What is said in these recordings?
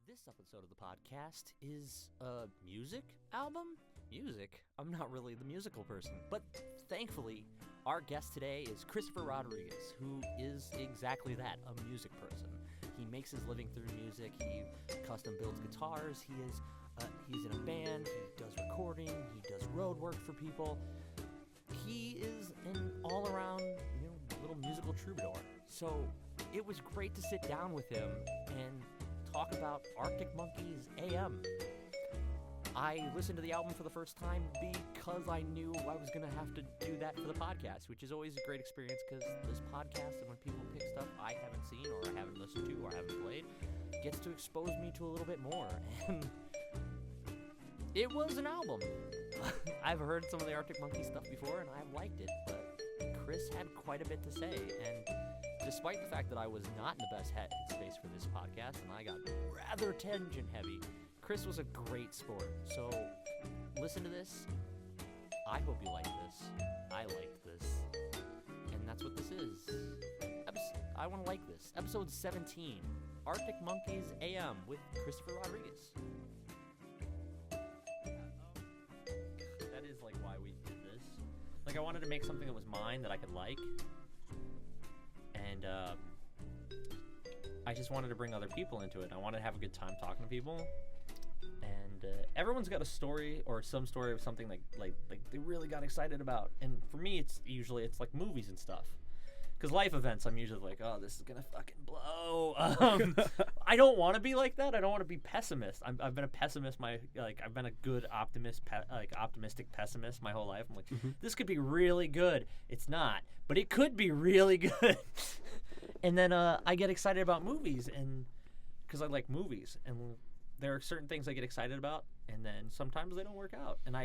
This episode of the podcast is a music album? Music? I'm not really the musical person, but thankfully, our guest today is Christopher Rodriguez, who is exactly that, a music person. He makes his living through music, he custom builds guitars, he's in a band, he does recording, he does road work for people. He is an all-around, little musical troubadour. So it was great to sit down with him and talk about Arctic Monkeys AM. I listened to the album for the first time because I knew I was going to have to do that for the podcast, which is always a great experience because this podcast, and when people pick stuff I haven't seen or I haven't listened to or haven't played, gets to expose me to a little bit more. And it was an album. I've heard some of the Arctic Monkeys stuff before and I've liked it, but Chris had quite a bit to say, and despite the fact that I was not in the best headspace for this podcast and I got rather tangent heavy, Chris was a great sport. So listen to this. I hope you like this. I liked this. And that's what this is. I want to like this. Episode 17, Arctic Monkeys AM with Christopher Rodriguez. That is like why we did this. Like I wanted to make something that was mine that I could like. And I just wanted to bring other people into it. I wanted to have a good time talking to people. And everyone's got a story or some story of something like they really got excited about. And for me, it's like movies and stuff. Because life events, I'm usually like, oh, this is going to fucking blow. I don't want to be like that. I don't want to be pessimist. I've been a pessimist. I've been a good optimistic pessimist my whole life. I'm like, This could be really good. It's not, but it could be really good. And then I get excited about movies, and because I like movies, and there are certain things I get excited about, and then sometimes they don't work out. And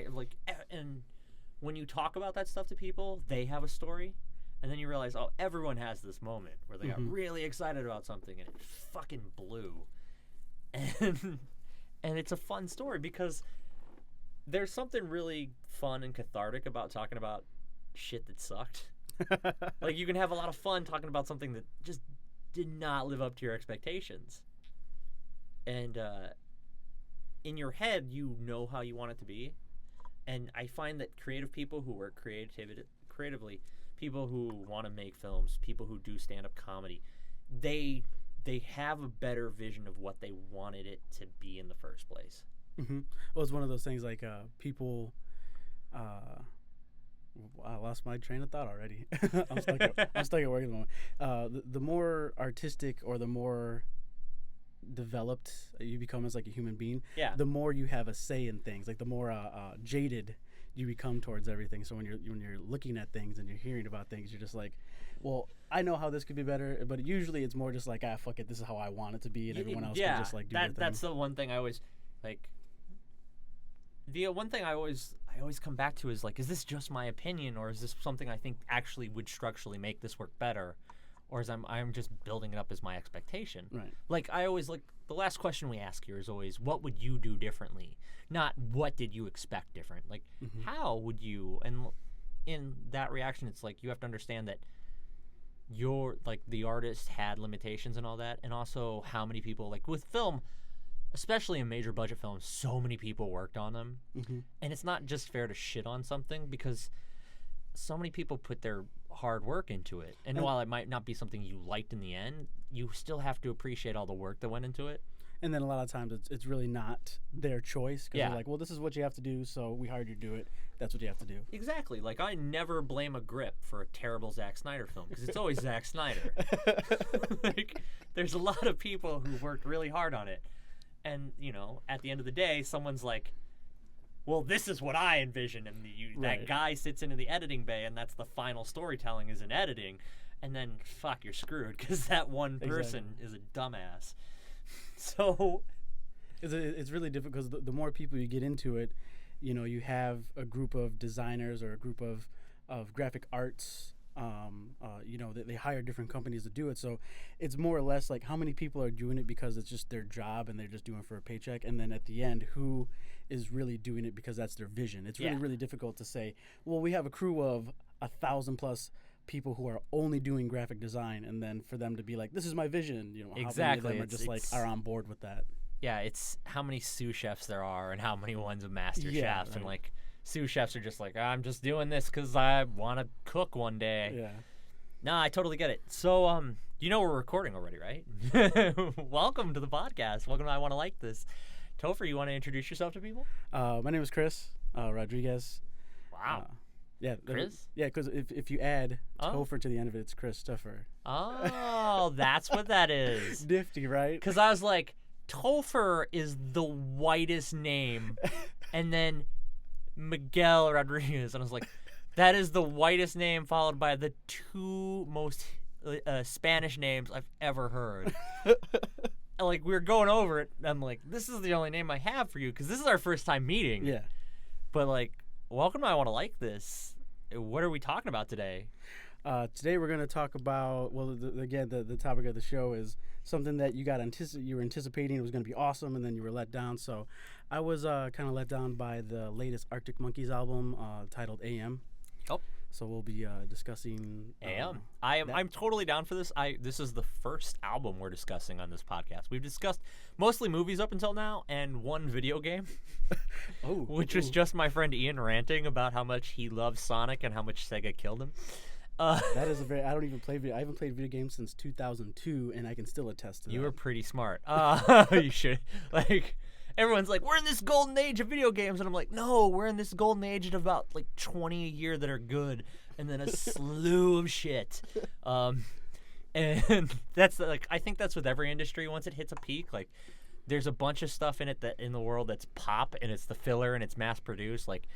when you talk about that stuff to people, they have a story. And then you realize, oh, everyone has this moment where they got really excited about something and it fucking blew. And it's a fun story because there's something really fun and cathartic about talking about shit that sucked. Like you can have a lot of fun talking about something that just did not live up to your expectations. And in your head, you know how you want it to be. And I find that creative people who work creatively, people who want to make films, people who do stand-up comedy, they have a better vision of what they wanted it to be in the first place. Well, it's one of those things like people. I lost my train of thought already. I'm stuck at work at the moment. The more artistic or the more developed you become as like a human being, the more you have a say in things. Like the more jaded you become towards everything. So when you're looking at things and you're hearing about things, you're just like, well, I know how this could be better, but usually it's more just like, fuck it, this is how I want it to be, and everyone else can just like do their thing. That's the one thing I always like. The one thing I always come back to is like, is this just my opinion, or is this something I think actually would structurally make this work better, or is I'm just building it up as my expectation? Right. Like I always like the last question we ask here is always, what would you do differently? Not what did you expect different? Like how would you? And in that reaction, it's like you have to understand that you're like the artist had limitations and all that, and also how many people like with film. Especially in major budget films, so many people worked on them. And it's not just fair to shit on something because so many people put their hard work into it. And while it might not be something you liked in the end, you still have to appreciate all the work that went into it. And then a lot of times it's really not their choice because they're like, well, this is what you have to do, so we hired you to do it. That's what you have to do. Exactly. Like, I never blame a grip for a terrible Zack Snyder film because it's always Zack Snyder. Like, there's a lot of people who worked really hard on it. And, at the end of the day, someone's like, well, this is what I envision. And that guy sits into the editing bay, and that's the final storytelling is in editing. And then, fuck, you're screwed because that one person is a dumbass. So it's really difficult because the more people you get into it, you have a group of designers or a group of graphic arts. They hire different companies to do it. So it's more or less like how many people are doing it because it's just their job and they're just doing it for a paycheck. And then at the end, who is really doing it because that's their vision. It's really, really difficult to say, well, we have a crew of 1,000+ people who are only doing graphic design, and then for them to be like, this is my vision, how many of them are just are on board with that? Yeah, it's how many sous chefs there are and how many ones of master chefs. Right. And, like, sous chefs are just like, I'm just doing this because I want to cook one day. Yeah. No, I totally get it. So, you know we're recording already, right? Welcome to the podcast. Welcome to I Want to Like This. Topher, you want to introduce yourself to people? My name is Chris Rodriguez. Wow. Yeah. Chris? Yeah, because if you add Topher to the end of it, it's Christopher. Oh, that's what that is. Nifty, right? Because I was like, Topher is the whitest name. And then Miguel Rodriguez. And I was like, that is the whitest name followed by the two most Spanish names I've ever heard. Like, we were going over it. And I'm like, this is the only name I have for you because this is our first time meeting. Yeah. But, like, welcome to I Want to Like This. What are we talking about today? Today we're going to talk about, well, the topic of the show is something that you were anticipating it was going to be awesome, and then you were let down. So I was kind of let down by the latest Arctic Monkeys album titled AM. Oh. So we'll be discussing AM. I'm totally down for this. This is the first album we're discussing on this podcast. We've discussed mostly movies up until now and one video game, which was just my friend Ian ranting about how much he loves Sonic and how much Sega killed him. That is I don't even play video. I haven't played video games since 2002, and I can still attest to that. You were pretty smart. You should. Like, everyone's like, we're in this golden age of video games, and I'm like, no, we're in this golden age of about like 20 a year that are good, and then a slew of shit. And that's like, I think that's with every industry. Once it hits a peak, like, there's a bunch of stuff in it that in the world that's pop, and it's the filler, and it's mass produced. Like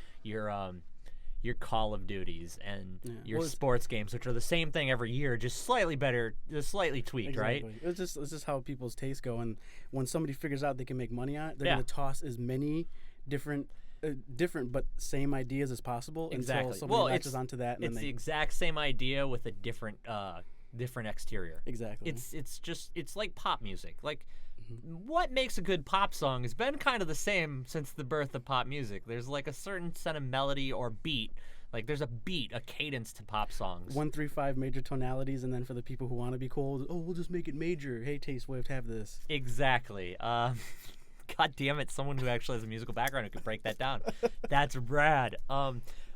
your Call of Duties and your sports games, which are the same thing every year, just slightly better, just slightly tweaked, exactly. right? It's just how people's tastes go, and when somebody figures out they can make money on it, they're gonna toss as many different but same ideas as possible until somebody latches onto that. And it's the exact same idea with a different exterior. Exactly. It's like pop music. Like, what makes a good pop song has been kind of the same since the birth of pop music. There's like a certain set of melody or beat. Like, there's a cadence to pop songs. 1, 3, 5 major tonalities, and then for the people who want to be cool, we'll just make it major. Hey, T-Swift, have this. Exactly. God damn it, someone who actually has a musical background who could break that down. That's rad.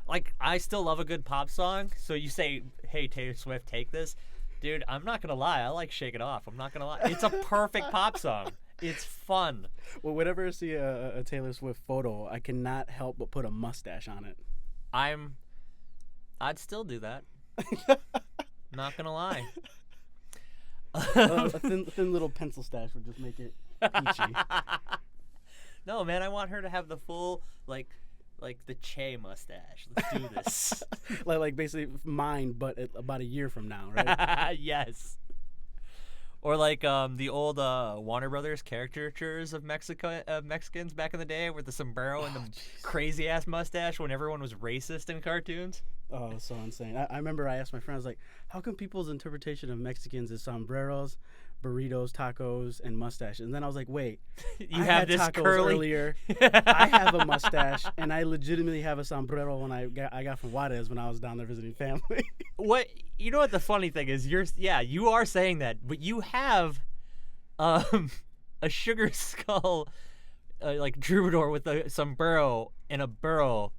Like, I still love a good pop song. So you say, hey, Taylor Swift, take this. Dude, I'm not going to lie. I like Shake It Off. I'm not going to lie. It's a perfect pop song. It's fun. Well, whenever I see a Taylor Swift photo, I cannot help but put a mustache on it. I'd still do that. Not going to lie. A thin little pencil stash would just make it peachy. No, man, I want her to have the full, like the Che mustache. Let's do this. like basically mine, but about a year from now, right? Yes. Or like the old Warner Brothers caricatures of Mexicans back in the day with the sombrero and the crazy ass mustache when everyone was racist in cartoons. Oh, so insane. I remember I asked my friends, like, how come people's interpretation of Mexicans is sombreros, burritos, tacos, and mustaches? And then I was like, wait, I had this tacos curly earlier. I have a mustache, and I legitimately have a sombrero when I got from Juarez when I was down there visiting family. What, you know what the funny thing is? You are saying that, but you have a sugar skull like troubadour with a sombrero and a burro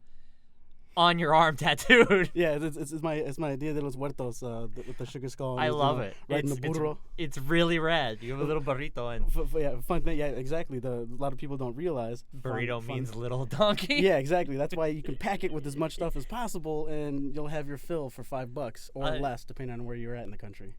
on your arm tattooed. Yeah, it's my Dia de los Muertos with the sugar skull. I love it. Right in the burro. It's really rad. You have a little burrito and yeah, fun thing. Yeah, exactly. A lot of people don't realize burrito means little donkey. Yeah, exactly. That's why you can pack it with as much stuff as possible, and you'll have your fill for $5 or less, depending on where you're at in the country.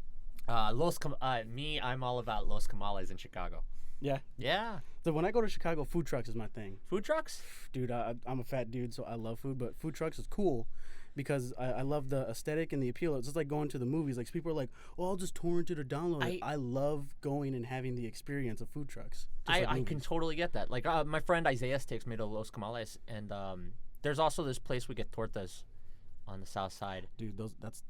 I'm all about Los Camales in Chicago. Yeah. Yeah. So when I go to Chicago, food trucks is my thing. Food trucks? Dude, I'm a fat dude, so I love food, but food trucks is cool because I love the aesthetic and the appeal. It's just like going to the movies. Like, people are like, oh, I'll just torrent it or download it. I love going and having the experience of food trucks. I can totally get that. Like, my friend Isaiah takes me to Los Camales, and there's also this place we get tortas on the south side. Dude, that's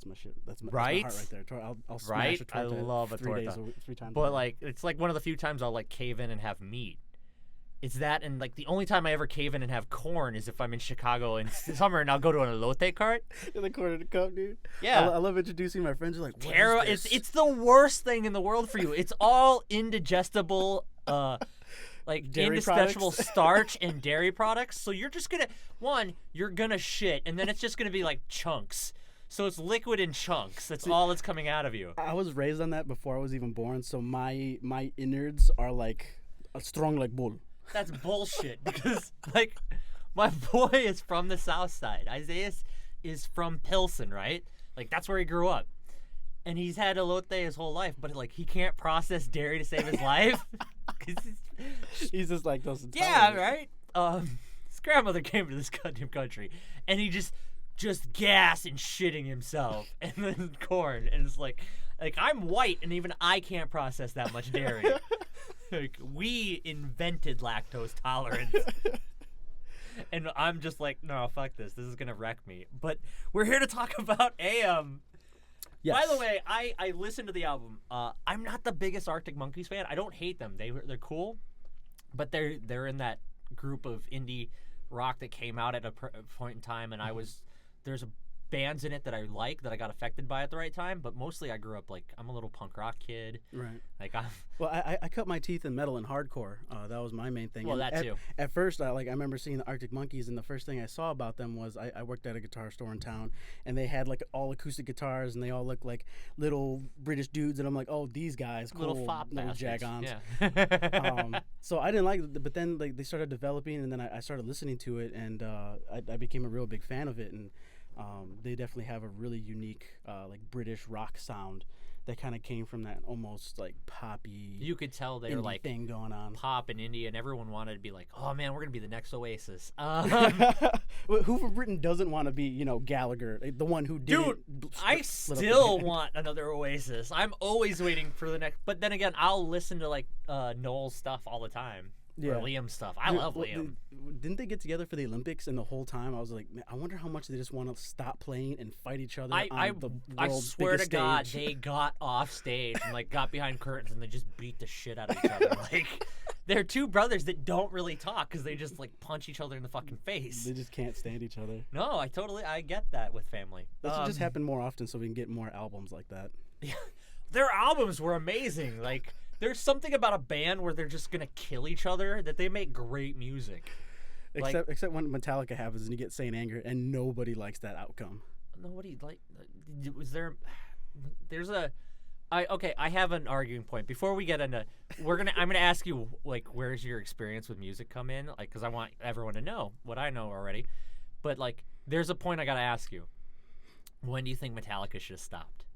my shit. That's my right? That's my heart right there. I'll smash a torta. I love a torta. 3 times. But like, it's like one of the few times I'll like cave in and have meat. It's that, and like the only time I ever cave in and have corn is if I'm in Chicago in summer and I'll go to an elote cart. In the corner of the cup, dude. Yeah. I love introducing my friends. They're like, It's the worst thing in the world for you. It's all indigestible like Dairy indispensable products? starch and dairy products. So you're just gonna you're gonna shit, and then it's just gonna be like chunks. So it's liquid in chunks. That's all that's coming out of you. I was raised on that before I was even born, so my innards are like strong like bull. That's bullshit because like my boy is from the South Side. Isaiah is from Pilsen, right? Like that's where he grew up. And he's had elote his whole life, but like he can't process dairy to save his life. 'Cause He's just like those. yeah, right. His grandmother came to this goddamn country, and he just gas and shitting himself, and then corn, and it's like I'm white, and even I can't process that much dairy. Like we invented lactose tolerance. And I'm just like, no, fuck this. This is gonna wreck me. But we're here to talk about AM. Yes. By the way, I listened to the album. I'm not the biggest Arctic Monkeys fan. I don't hate them. They're cool, but they're in that group of indie rock that came out at a point in time, and there's bands in it that I like that I got affected by at the right time. But mostly I grew up like I'm a little punk rock kid. Right. Like Well, I cut my teeth in metal and hardcore. That was my main thing. Well, And that too. At first, I remember seeing the Arctic Monkeys, and the first thing I saw about them was I worked at a guitar store in town, and they had like all acoustic guitars, and they all looked like little British dudes, and I'm like, oh, these guys, cool, little fop little bastards. jag-ons. Yeah. So I didn't like it, but then like they started developing, and then I started listening to it, and I became a real big fan of it, and they definitely have a really unique like British rock sound that kind of came from that almost like poppy. You could tell they were like thing going on. pop in India, and everyone wanted to be like, oh man, we're gonna be the next Oasis. Who from Britain doesn't want to be, Gallagher, the one who did? Dude, I still want another Oasis. I'm always waiting for the next. But then again, I'll listen to like Noel's stuff all the time. Yeah. Or Liam's stuff. I love Liam. Didn't they get together for the Olympics? And the whole time I was like, man, I wonder how much they just want to stop playing and fight each other on the world's swear to biggest God, stage. they got off stage and like got behind curtains and they just beat the shit out of each other. Like they're two brothers that don't really talk because they just like punch each other in the fucking face. They just can't stand each other. No, I get that with family. That should just happen more often so we can get more albums like that. Yeah, their albums were amazing. Like. There's something about a band where they're just gonna kill each other that they make great music. Except when Metallica happens and you get Saint Anger and nobody likes that outcome. Nobody was there. There's a. I have an arguing point. Before we get into, I'm gonna ask you like, where's your experience with music come in? Like, because I want everyone to know what I know already. But like, there's a point I gotta ask you. When do you think Metallica should have stopped?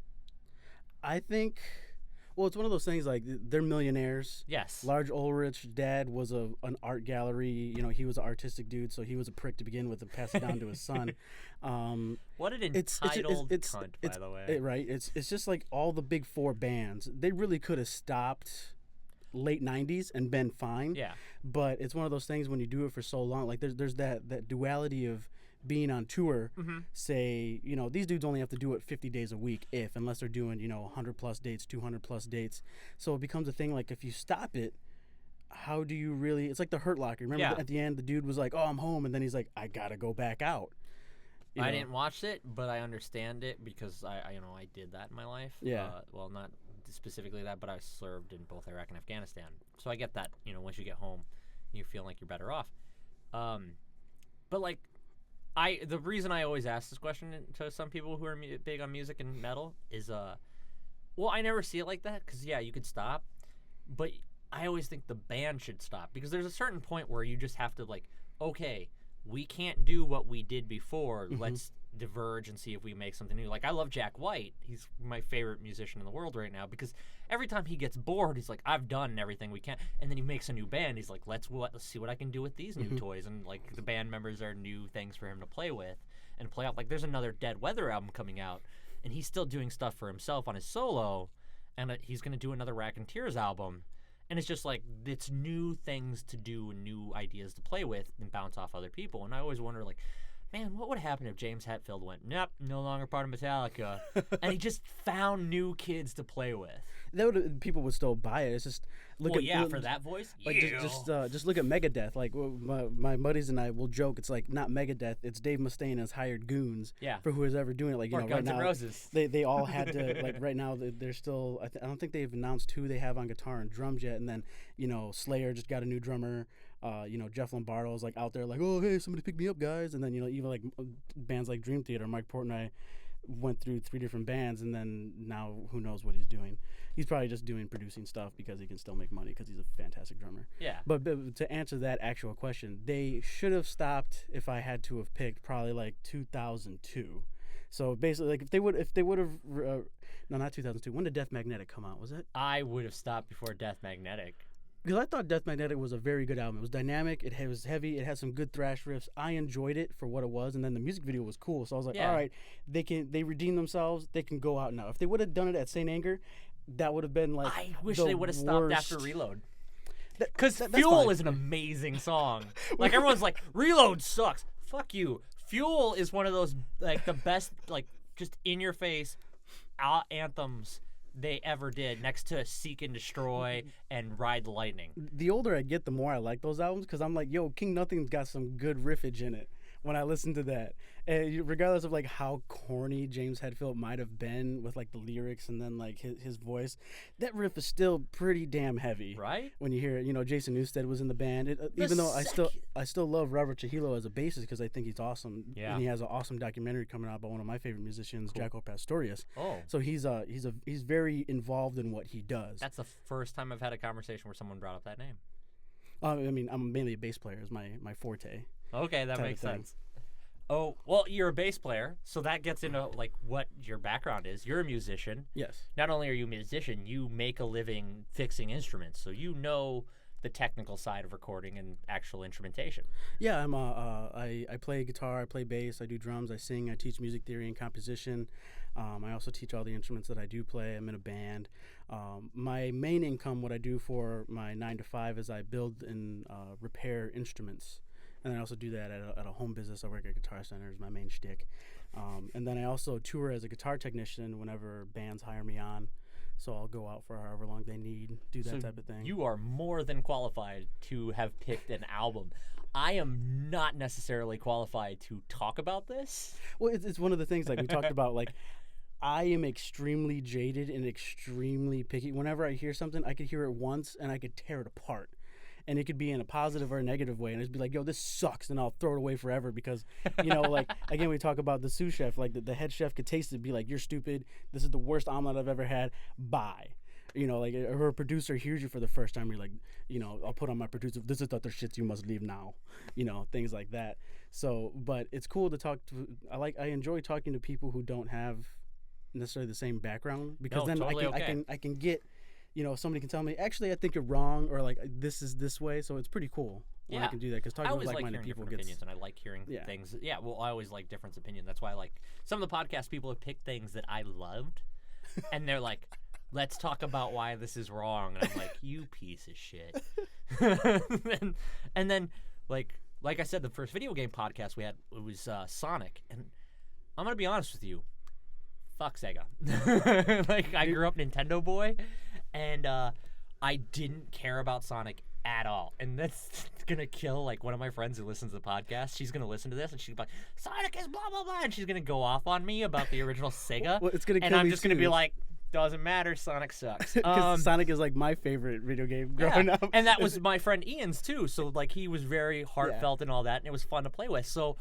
I think. Well, it's one of those things like they're millionaires. Yes. Lars Ulrich's dad was an art gallery. He was an artistic dude, so he was a prick to begin with and passed it down to his son. What an entitled cunt, by the way. Right. It's just like all the big four bands. They really could have stopped late 90s and been fine. Yeah. But it's one of those things when you do it for so long. Like there's that duality of being on tour, say, these dudes only have to do it 50 days a week unless they're doing, 100 plus dates, 200 plus dates. So it becomes a thing like if you stop it, how do you really, it's like the Hurt Locker. Remember at the end, the dude was like, oh, I'm home. And then he's like, I got to go back out. I didn't watch it, but I understand it because I did that in my life. Yeah. Well, not specifically that, but I served in both Iraq and Afghanistan. So I get that, once you get home, you feel like you're better off. But like, the reason I always ask this question to some people who are big on music and metal is, well, I never see it like that because, yeah, you could stop, but I always think the band should stop because there's a certain point where you just have to, like, okay, we can't do what we did before. Let's diverge and see if we make something new. Like, I love Jack White. He's my favorite musician in the world right now because every time he gets bored, he's like, I've done everything we can. And then he makes a new band. He's like, let's see what I can do with these new toys. And, like, the band members are new things for him to play with and play out. Like, there's another Dead Weather album coming out, and he's still doing stuff for himself on his solo, and he's going to do another Rack and Tears album. And it's just like, it's new things to do and new ideas to play with and bounce off other people. And I always wonder, like, man, what would happen if James Hetfield went, nope, no longer part of Metallica, and he just found new kids to play with? People would still buy it. It's just look for that voice. Like just look at Megadeth. Like my buddies and I will joke. It's like not Megadeth. It's Dave Mustaine has hired goons. For who is ever doing it. Like or right Guns now, N' Roses. They all had to like right now they're still. I don't think they've announced who they have on guitar and drums yet. And then Slayer just got a new drummer. Jeff Lombardo's like out there like, oh hey, somebody pick me up, guys. And then even like bands like Dream Theater, Mike Portnoy and I went through 3 different bands, and then now who knows what he's doing. He's probably just producing stuff because he can still make money because he's a fantastic drummer. But to answer that actual question, they should have stopped, if I had to have picked, probably like 2002. So basically, like if they would have no, not 2002. When did Death Magnetic come out? Was it? I would have stopped before Death Magnetic. Because I thought Death Magnetic was a very good album. It was dynamic. It was heavy. It had some good thrash riffs. I enjoyed it for what it was, and then the music video was cool. So I was like, all right, they redeemed themselves. They can go out now. If they would have done it at St. Anger, that would have been like I wish they would have stopped after Reload. Because that's Fuel fine. is an amazing song. Like everyone's like, Reload sucks. Fuck you. Fuel is one of those like the best like just in your face anthems they ever did, next to Seek and Destroy and Ride the Lightning. The older I get, the more I like those albums because I'm like, yo, King Nothing's got some good riffage in it when I listen to that. And regardless of like how corny James Hetfield might have been with like the lyrics and then like his voice, that riff is still pretty damn heavy. Right? When you hear it, Jason Newsted was in the band. Even though I still love Robert Trujillo as a bassist because I think he's awesome. Yeah. And he has an awesome documentary coming out by one of my favorite musicians, Cool. Jaco Pastorius. Oh. So he's very involved in what he does. That's the first time I've had a conversation where someone brought up that name. I mean, I'm mainly a bass player is my forte. Okay, that makes sense. Oh, well, you're a bass player, so that gets into like what your background is. You're a musician. Yes. Not only are you a musician, you make a living fixing instruments, so you know the technical side of recording and actual instrumentation. Yeah, I play guitar, I play bass, I do drums, I sing, I teach music theory and composition. I also teach all the instruments that I do play. I'm in a band. My main income, what I do for my 9 to 5, is I build and repair instruments. And I also do that at a home business. I work at Guitar Center is my main shtick. And then I also tour as a guitar technician whenever bands hire me on. So I'll go out for however long they need, do that type of thing. You are more than qualified to have picked an album. I am not necessarily qualified to talk about this. Well, it's one of the things like we talked about. Like, I am extremely jaded and extremely picky. Whenever I hear something, I could hear it once and I could tear it apart. And it could be in a positive or a negative way. And it'd be like, yo, this sucks. And I'll throw it away forever because, like, again, we talk about the sous chef. Like, the head chef could taste it, be like, you're stupid. This is the worst omelet I've ever had. Bye. Like, her producer hears you for the first time. You're like, I'll put on my producer, this is the other shit, you must leave now. Things like that. So, but it's cool to talk to. I enjoy talking to people who don't have necessarily the same background because then totally I can get. Somebody can tell me, actually, I think you're wrong, or like this is this way. So it's pretty cool when I can do that because talking with like-minded people gets. Opinions, and I like hearing things. Yeah, well, I always like different opinions. That's why I like some of the podcast people have picked things that I loved, and they're like, "Let's talk about why this is wrong," and I'm like, "You piece of shit." and then like I said, the first video game podcast we had it was Sonic, and I'm gonna be honest with you, fuck Sega. Like I grew up Nintendo boy. And I didn't care about Sonic at all. And that's going to kill, like, one of my friends who listens to the podcast. She's going to listen to this, and she's like, Sonic is blah, blah, blah. And she's going to go off on me about the original Sega. Well, it's gonna and kill I'm me just going to be like, doesn't matter, Sonic sucks. Because Sonic is, like, my favorite video game growing up. And that was my friend Ian's, too. So, like, he was very heartfelt and all that, and it was fun to play with. So,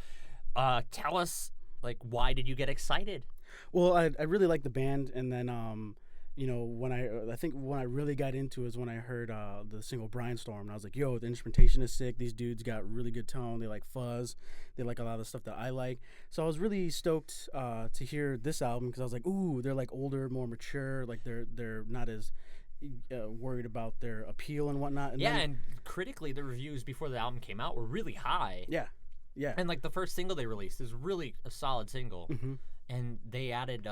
tell us, like, why did you get excited? Well, I really like the band, and then... when I really got into it is when I heard the single Brainstorm, and I was like, yo, the instrumentation is sick. These dudes got really good tone. They like fuzz. They like a lot of the stuff that I like. So I was really stoked to hear this album because I was like, ooh, they're like older, more mature. Like they're not as worried about their appeal and whatnot. And and critically, the reviews before the album came out were really high. Yeah. And like the first single they released is really a solid single, and they added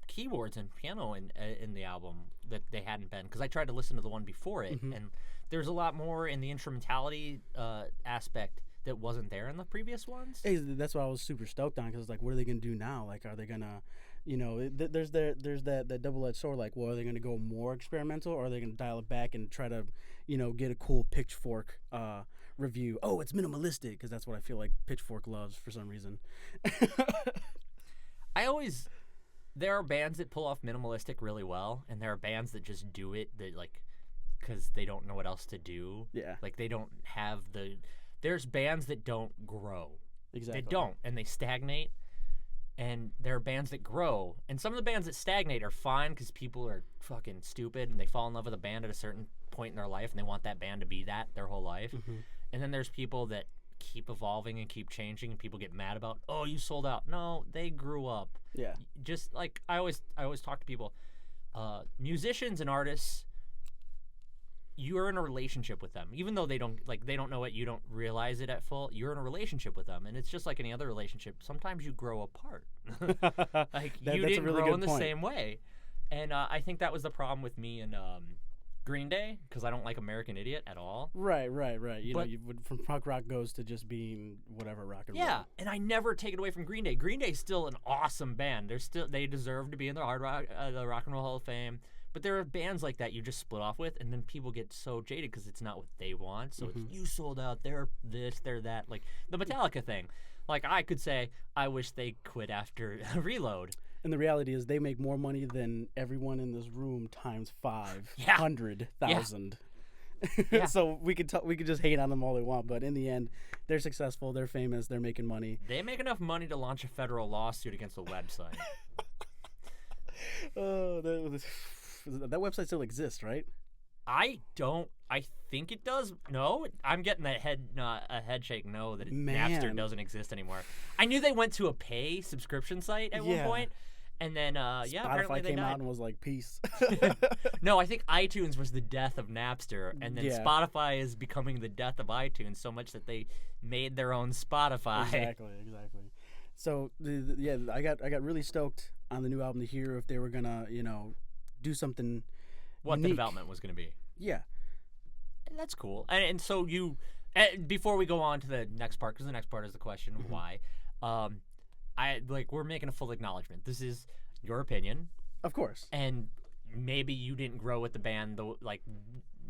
keyboards and piano in the album that they hadn't been, because I tried to listen to the one before it, and there's a lot more in the instrumentality aspect that wasn't there in the previous ones. Hey, that's what I was super stoked on because like, what are they gonna do now? Like, are they gonna You know, there's that double-edged sword. Like, well, are they going to go more experimental, or are they going to dial it back and try to, get a cool Pitchfork review? Oh, it's minimalistic, because that's what I feel like Pitchfork loves for some reason. There are bands that pull off minimalistic really well, and there are bands that just do it because they don't know what else to do. Yeah. Like, they don't have there's bands that don't grow. Exactly. They don't, and they stagnate. And there are bands that grow, and some of the bands that stagnate are fine because people are fucking stupid and they fall in love with a band at a certain point in their life and they want that band to be that their whole life. Mm-hmm. And then there's people that keep evolving and keep changing, and people get mad about, oh, you sold out. No, they grew up. Yeah. Just like I always talk to people, musicians and artists, you're in a relationship with them, even though they don't know it. You don't realize it at full. You're in a relationship with them, and it's just like any other relationship. Sometimes you grow apart. Like you didn't grow in the same way, and I think that was the problem with me and Green Day, because I don't like American Idiot at all. Right. You know, from punk rock goes to just being whatever rock and roll. Yeah, and I never take it away from Green Day. Green Day's still an awesome band. They deserve to be in the hard rock, the Rock and Roll Hall of Fame. But there are bands like that you just split off with, and then people get so jaded because it's not what they want. So it's, you sold out, they're this, they're that. Like the Metallica thing. Like I could say, I wish they quit after Reload. And the reality is they make more money than everyone in this room times 500,000. Yeah. So we could just hate on them all they want, but in the end, they're successful, they're famous, they're making money. They make enough money to launch a federal lawsuit against the website. Oh, that website still exists, right? I think it does. No, I'm getting a head shake. No, that Napster doesn't exist anymore. I knew they went to a pay subscription site at one point, and then apparently they came died. out and was like, peace. No, I think iTunes was the death of Napster, and then Spotify is becoming the death of iTunes so much that they made their own Spotify. Exactly. So I got really stoked on the new album to hear if they were gonna do something. What unique. The development was going to be. Yeah. And that's cool. And so before we go on to the next part, because the next part is the question of why, we're making a full acknowledgement. This is your opinion. Of course. And maybe you didn't grow with the band, though, like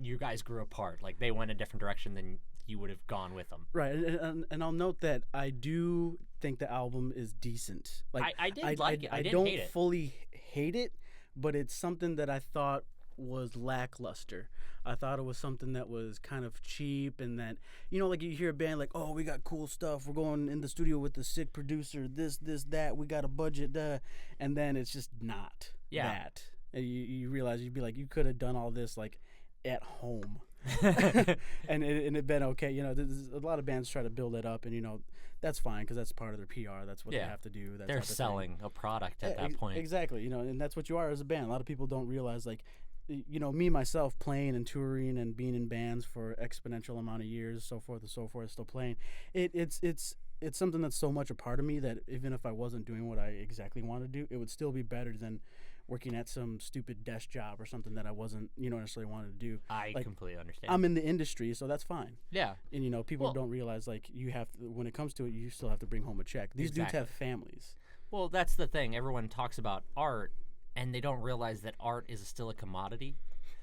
you guys grew apart. Like they went a different direction than you would have gone with them. Right. And I'll note that I do think the album is decent. Like I did like it. I didn't don't hate it. fully hate it, but it's something that I thought was lackluster. I thought it was something that was kind of cheap, and that like you hear a band like, oh, we got cool stuff, we're going in the studio with the sick producer, this that, we got a budget, and then it's just not that. And you realize you'd be like, you could have done all this like at home. and it'd been okay. There's a lot of bands try to build it up, and that's fine because that's part of their PR. That's what they have to do. They're selling a product at that point. Exactly. And that's what you are as a band. A lot of people don't realize, like, me myself playing and touring and being in bands for exponential amount of years, so forth, still playing. It's something that's so much a part of me that even if I wasn't doing what I exactly want to do, it would still be better than working at some stupid desk job or something that I wasn't, necessarily wanted to do. I completely understand. I'm in the industry, so that's fine. Yeah. And, people don't realize, like, you have to, when it comes to it, you still have to bring home a check. These dudes have families. Well, that's the thing. Everyone talks about art, and they don't realize that art is still a commodity.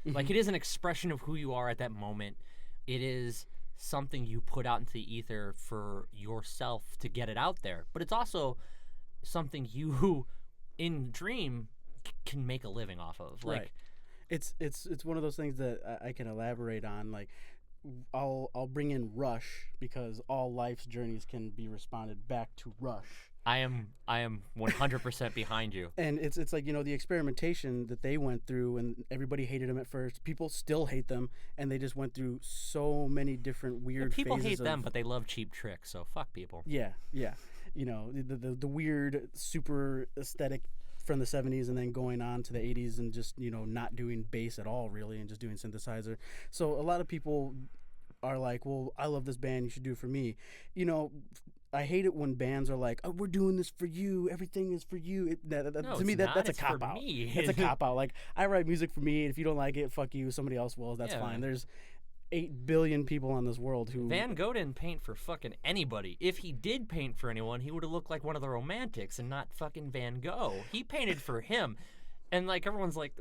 Like, it is an expression of who you are at that moment. It is something you put out into the ether for yourself to get it out there. But it's also something you, in dream, can make a living off of. Like, right. It's one of those things that I can elaborate on. Like, I'll bring in Rush because all life's journeys can be responded back to Rush. I am 100% behind you. And it's like, the experimentation that they went through, and everybody hated them at first. People still hate them, and they just went through so many different weird people phases. People hate them, but they love Cheap Trick, so fuck people. Yeah. The weird, super aesthetic from the 70s and then going on to the 80s and just, not doing bass at all, really, and just doing synthesizer. So a lot of people are like, well, I love this band, you should do it for me. I hate it when bands are like, oh, we're doing this for you, everything is for you. To me, that's a cop-out. It's a cop-out. Like, I write music for me, and if you don't like it, fuck you, somebody else will, that's fine. 8 billion people on this world who... Van Gogh didn't paint for fucking anybody. If he did paint for anyone, he would have looked like one of the Romantics and not fucking Van Gogh. He painted for him. And, like, everyone's like,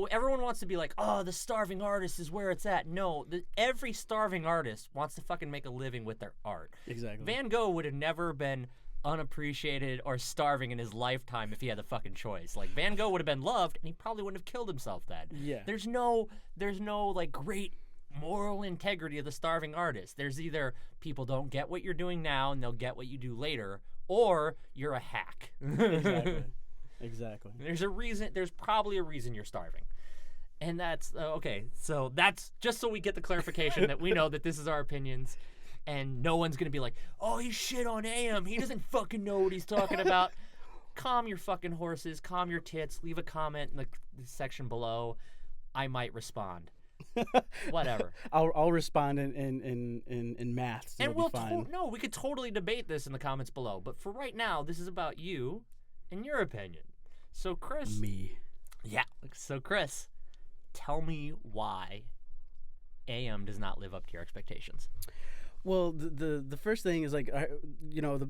everyone wants to be like, oh, the starving artist is where it's at. No, every starving artist wants to fucking make a living with their art. Exactly. Van Gogh would have never been unappreciated or starving in his lifetime if he had the fucking choice. Like, Van Gogh would have been loved, and he probably wouldn't have killed himself then. Yeah. There's no, like, great moral integrity of the starving artist. There's either people don't get what you're doing now and they'll get what you do later, or you're a hack. Exactly. There's probably a reason you're starving. And that's okay. So that's just so we get the clarification that we know that this is our opinions, and no one's gonna be like, oh, he shit on AM, he doesn't fucking know what he's talking about. Calm your fucking horses, calm your tits, leave a comment in the section below. I might respond. Whatever. I'll respond in math. So and we'll be fine. We could totally debate this in the comments below. But for right now, this is about you and your opinion. So Chris, yeah. So Chris, tell me why AM does not live up to your expectations. Well, the first thing is like,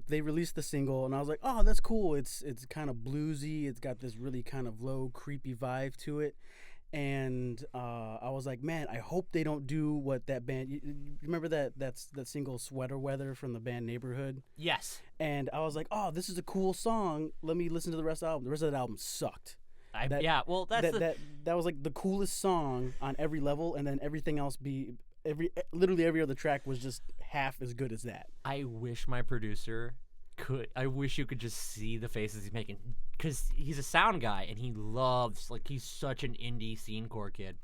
they released the single, and I was like, oh, that's cool. It's kind of bluesy. It's got this really kind of low, creepy vibe to it. And I was like, man, I hope they don't do what that band. You remember that single "Sweater Weather" from the band Neighborhood? Yes. And I was like, oh, this is a cool song. Let me listen to the rest of the album. The rest of that album sucked. That was like the coolest song on every level, and then everything else literally every other track was just half as good as that. I wish my producer could. I wish you could just see the faces he's making, because he's a sound guy and he loves, like, he's such an indie scene-core kid.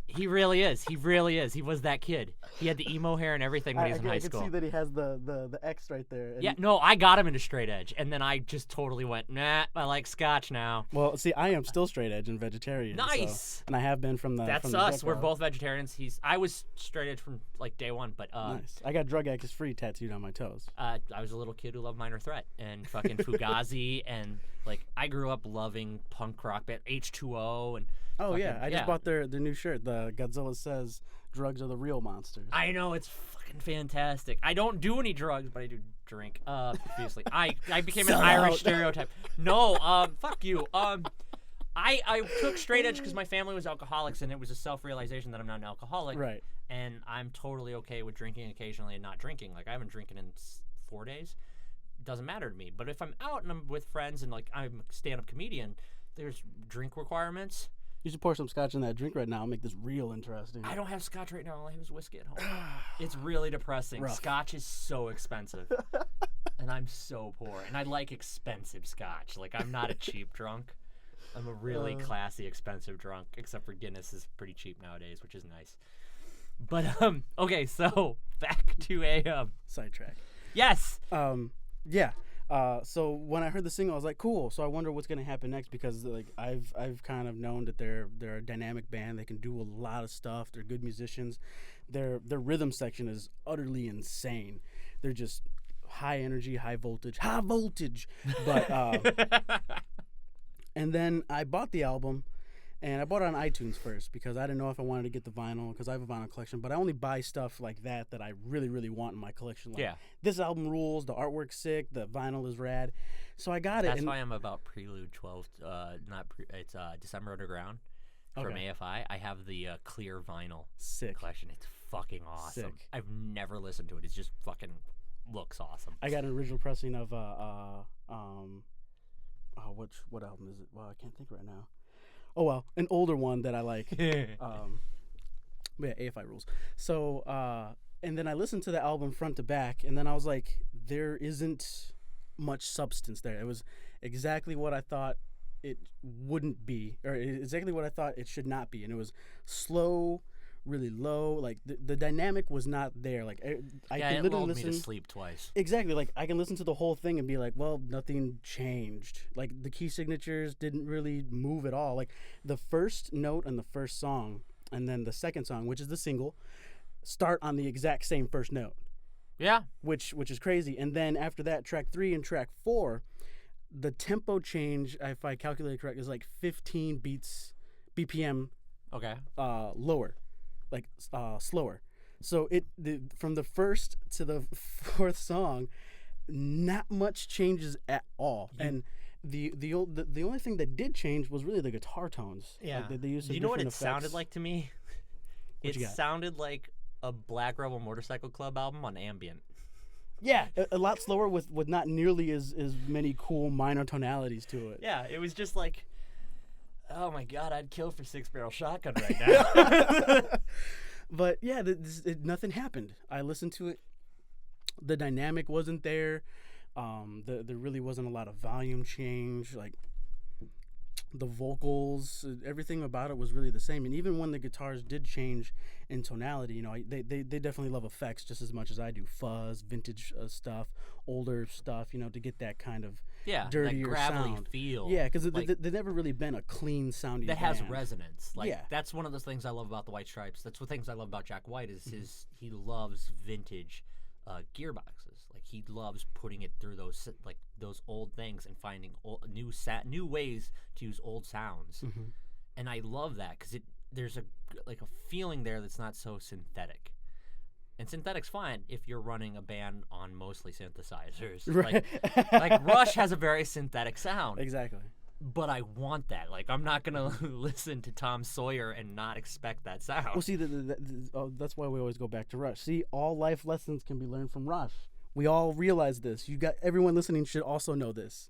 He really is. He really is. He was that kid. He had the emo hair and everything when he was in high school. I can see that he has the X right there. Yeah, no, I got him into straight edge, and then I just totally went, nah, I like Scotch now. Well, see, I am still straight edge and vegetarian. Nice. So, and I have been from the. That's from us. the We're both vegetarians. I was straight edge from like day one, but nice. I got drug access free tattooed on my toes. I was a little kid who loved Minor Threat and fucking Fugazi, and like I grew up loving punk rock band H2O and. Oh yeah, I just bought their new shirt. The Godzilla says drugs are the real monsters. I know, it's fucking fantastic. I don't do any drugs, but I do drink. Obviously, I became an Irish stereotype. No, fuck you. I took straight edge because my family was alcoholics, and it was a self-realization that I'm not an alcoholic. Right. And I'm totally okay with drinking occasionally and not drinking. Like I haven't drinking in 4 days. It doesn't matter to me. But if I'm out and I'm with friends and like I'm a stand-up comedian, there's drink requirements. You should pour some scotch in that drink right now and make this real interesting. I don't have scotch right now. All I have is whiskey at home. It's really depressing. Rough. Scotch is so expensive. And I'm so poor. And I like expensive scotch. Like, I'm not a cheap drunk. I'm a really classy, expensive drunk. Except for Guinness is pretty cheap nowadays, which is nice. But, okay, so back to AM. Sidetrack. Yes. Yeah. So when I heard the single, I was like, cool. So I wonder what's gonna happen next, because like I've kind of known that they're a dynamic band. They can do a lot of stuff. They're good musicians. Their rhythm section is utterly insane. They're just high energy, high voltage. But and then I bought the album, and I bought it on iTunes first because I didn't know if I wanted to get the vinyl, because I have a vinyl collection, but I only buy stuff like that I really, really want in my collection. Like, this album rules, the artwork's sick, the vinyl is rad. So I got it. That's why I'm about Prelude 12, it's December Underground from AFI. I have the clear vinyl collection. It's fucking awesome. Sick. I've never listened to it. It's just fucking looks awesome. I got an original pressing of, what album is it? Well, I can't think right now. Oh, well, an older one that I like. But yeah, AFI rules. So, and then I listened to the album front to back, and then I was like, there isn't much substance there. It was exactly what I thought it wouldn't be, or exactly what I thought it should not be. And it was slow, really low. Like, the dynamic was not there. Like, I could literally listen. Me to sleep twice. Exactly. Like, I can listen to the whole thing and be like, well, nothing changed. Like, the key signatures didn't really move at all. Like, the first note on the first song and then the second song, which is the single, start on the exact same first note. Yeah. Which is crazy. And then after that, track 3 and track 4, the tempo change, if I calculate correct, is like 15 BPM lower. slower. So from the first to the fourth song, not much changes at all. And the only thing that did change was really the guitar tones. Yeah. Like, they used Do you know what it effects. sounded like to me? What you got? Sounded like a Black Rebel Motorcycle Club album on ambient. Yeah, a lot slower with not nearly as many cool minor tonalities to it. Yeah, it was just like, oh my god, I'd kill for 6-barrel shotgun right now. But yeah, nothing happened. I listened to it. The dynamic wasn't there. There really wasn't a lot of volume change. Like the vocals, everything about it was really the same. And even when the guitars did change in tonality, you know, they definitely love effects just as much as I do. Fuzz, vintage stuff, older stuff, you know, to get that kind of dirtier that gravelly sound. feel. Yeah, because like, they've never really been a clean sounding that band. has resonance. Like Yeah. that's one of those things I love about the White Stripes. That's one of the things I love about Jack White is he loves vintage gearboxes. Like he loves putting it through those old things and finding new ways to use old sounds. And I love that because there's a feeling there that's not so synthetic. And synthetic's fine if you're running a band on mostly synthesizers. Right. Like Rush has a very synthetic sound. Exactly. But I want that. Like I'm not gonna listen to Tom Sawyer and not expect that sound. Well, see, that's why we always go back to Rush. See, all life lessons can be learned from Rush. We all realize this. Everyone listening should also know this.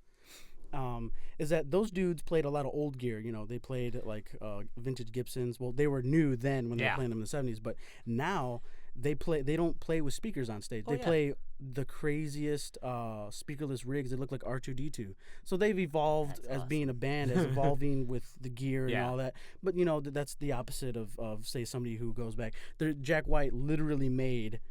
Is that those dudes played a lot of old gear. You know, they played like vintage Gibsons. Well, they were new then when they were playing them in the 70s, but now they don't play with speakers on stage. They play the craziest speakerless rigs that look like R2-D2. So they've evolved as being a band, as evolving with the gear and all that. But you know, that's the opposite of say somebody who goes back. Jack White literally made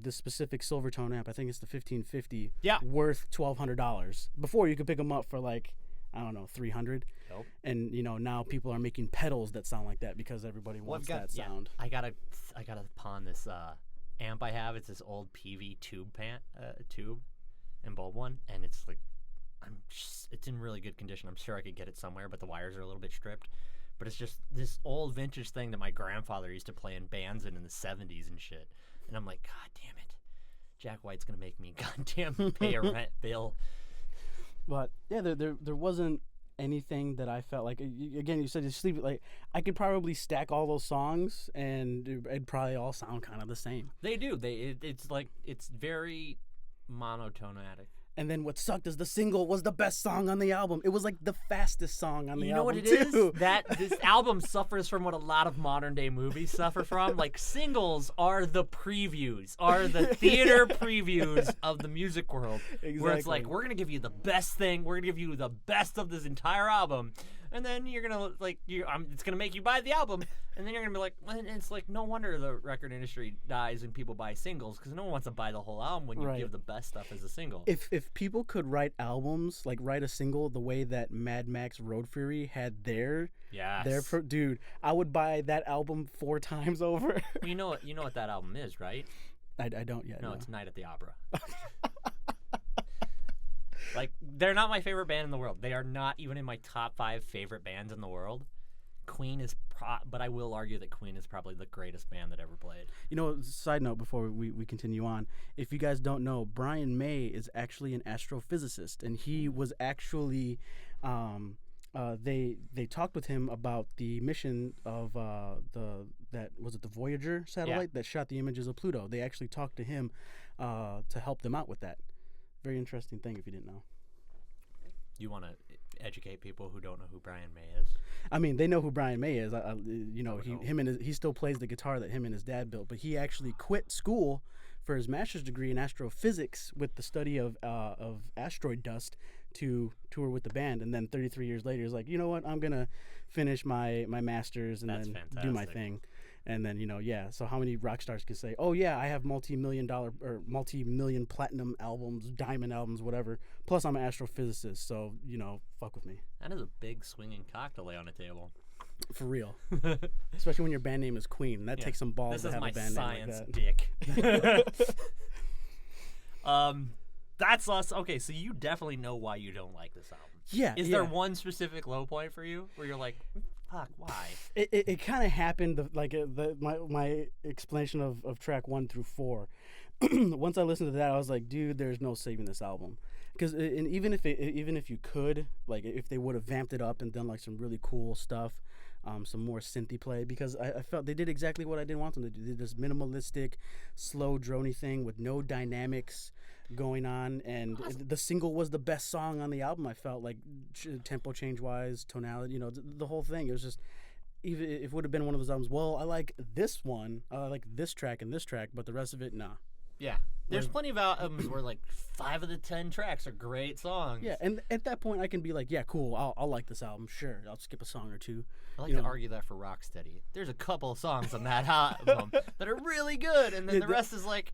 this specific Silvertone amp. I think it's the 1550. Worth $1,200. Before you could pick them up for like, I don't know, $300. Nope. And you know, now people are making pedals that sound like that because everybody wants that sound. I gotta pawn this amp I have. It's this old PV tube and bulb one, and it's like it's in really good condition. I'm sure I could get it somewhere, but the wires are a little bit stripped. But it's just this old vintage thing that my grandfather used to play in bands in the 70s and shit. And I'm like, God damn it, Jack White's gonna make me goddamn pay a rent bill. But yeah, there wasn't anything that I felt like. Again, you said you sleep. Like I could probably stack all those songs, and it'd probably all sound kind of the same. They do. It's very monotonatic. And then what sucked is the single was the best song on the album. It was like the fastest song on the album. You know what it is? That this album suffers from what a lot of modern day movies suffer from. Like singles are the previews, are the theater previews of the music world. Exactly. Where it's like, we're gonna give you the best thing, we're gonna give you the best of this entire album, and then you're gonna it's gonna make you buy the album, and then you're gonna be like, well, it's like no wonder the record industry dies and people buy singles because no one wants to buy the whole album when you give the best stuff as a single. If people could write albums, like write a single the way that Mad Max Road Fury had their dude, I would buy that album 4 times over. You know what that album is, right? I don't yet. No, it's Night at the Opera. Like, they're not my favorite band in the world. They are not even in my top 5 favorite bands in the world. Queen is, but I will argue that Queen is probably the greatest band that ever played. You know, side note before we continue on, if you guys don't know, Brian May is actually an astrophysicist, and he was actually, they talked with him about the mission of the Voyager satellite that shot the images of Pluto. They actually talked to him to help them out with that. Very interesting thing if you didn't know. You want to educate people who don't know who Brian May is? I mean, they know who Brian May is. He still plays the guitar that him and his dad built, but he actually quit school for his master's degree in astrophysics with the study of asteroid dust to tour with the band. And then 33 years later, he's like, you know what? I'm gonna finish my master's and then do my thing. And then, so how many rock stars can say, oh, yeah, I have multi-million platinum albums, diamond albums, whatever. Plus, I'm an astrophysicist, so, fuck with me. That is a big swinging cock to lay on a table. For real. Especially when your band name is Queen. That takes some balls to have a band name like that. This is my science dick. That's us. Okay, so you definitely know why you don't like this album. Yeah. Is there one specific low point for you where you're like, fuck, why? It kind of happened my explanation of track 1 through 4. Once I listened to that, I was like, dude, there's no saving this album. Because even if you could, like, if they would have vamped it up and done like some really cool stuff, some more synthy play, because I felt they did exactly what I didn't want them to do. They did this minimalistic, slow drony thing with no dynamics going on, and the single was the best song on the album. I felt like tempo change wise, tonality, the whole thing. It was just, even if it would have been one of those albums, well, I like this one, I like this track and this track, but the rest of it, nah. Yeah. There's plenty of albums where like 5 of the 10 tracks are great songs. Yeah, and at that point I can be like, yeah, cool, I'll like this album, sure, I'll skip a song or two. I like to argue that for Rocksteady. There's a couple of songs on that album that are really good, and then the rest is like,